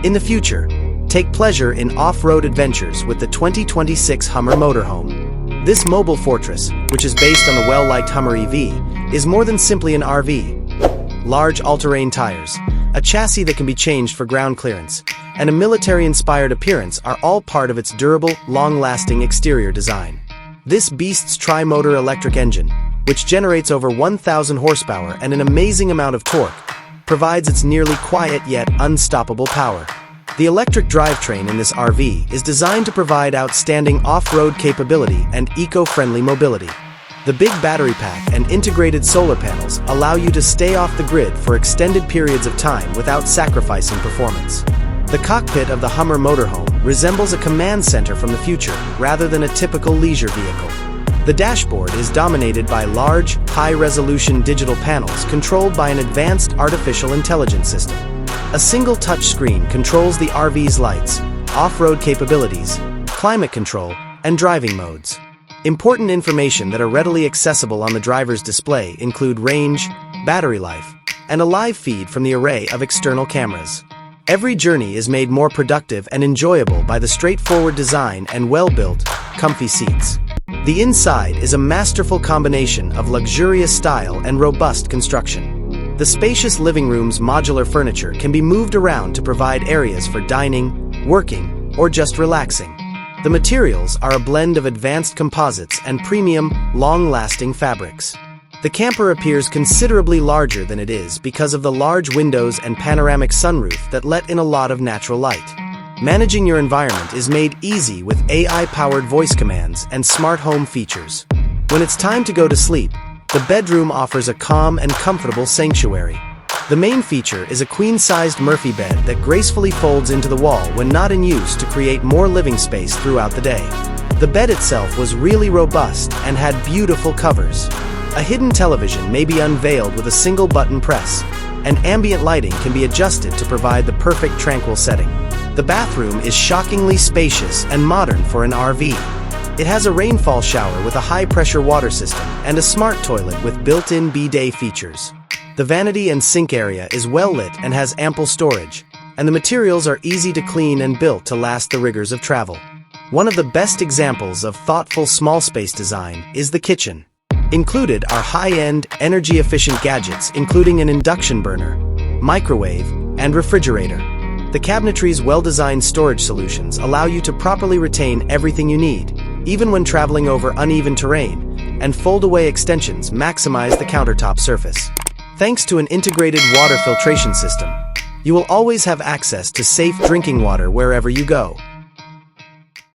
In the future, take pleasure in off-road adventures with the 2026 Hummer Motorhome. This mobile fortress, which is based on the well-liked Hummer EV, is more than simply an RV. Large all-terrain tires, a chassis that can be changed for ground clearance, and a military-inspired appearance are all part of its durable, long-lasting exterior design. This beast's tri-motor electric engine, which generates over 1,000 horsepower and an amazing amount of torque, provides its nearly quiet yet unstoppable power. The electric drivetrain in this RV is designed to provide outstanding off-road capability and eco-friendly mobility. The big battery pack and integrated solar panels allow you to stay off the grid for extended periods of time without sacrificing performance. The cockpit of the Hummer Motorhome resembles a command center from the future rather than a typical leisure vehicle. The dashboard is dominated by large, high-resolution digital panels controlled by an advanced artificial intelligence system. A single touchscreen controls the RV's lights, off-road capabilities, climate control, and driving modes. Important information that are readily accessible on the driver's display include range, battery life, and a live feed from the array of external cameras. Every journey is made more productive and enjoyable by the straightforward design and well-built, comfy seats. The inside is a masterful combination of luxurious style and robust construction. The spacious living room's modular furniture can be moved around to provide areas for dining, working, or just relaxing. The materials are a blend of advanced composites and premium, long-lasting fabrics. The camper appears considerably larger than it is because of the large windows and panoramic sunroof that let in a lot of natural light. Managing your environment is made easy with AI-powered voice commands and smart home features. When it's time to go to sleep, the bedroom offers a calm and comfortable sanctuary. The main feature is a queen-sized Murphy bed that gracefully folds into the wall when not in use to create more living space throughout the day. The bed itself was really robust and had beautiful covers. A hidden television may be unveiled with a single button press, and ambient lighting can be adjusted to provide the perfect tranquil setting. The bathroom is shockingly spacious and modern for an RV. It has a rainfall shower with a high-pressure water system and a smart toilet with built-in bidet features. The vanity and sink area is well-lit and has ample storage, and the materials are easy to clean and built to last the rigors of travel. One of the best examples of thoughtful small space design is the kitchen. Included are high-end, energy-efficient gadgets including an induction burner, microwave, and refrigerator. The cabinetry's well-designed storage solutions allow you to properly retain everything you need, even when traveling over uneven terrain, and fold-away extensions maximize the countertop surface. Thanks to an integrated water filtration system, you will always have access to safe drinking water wherever you go.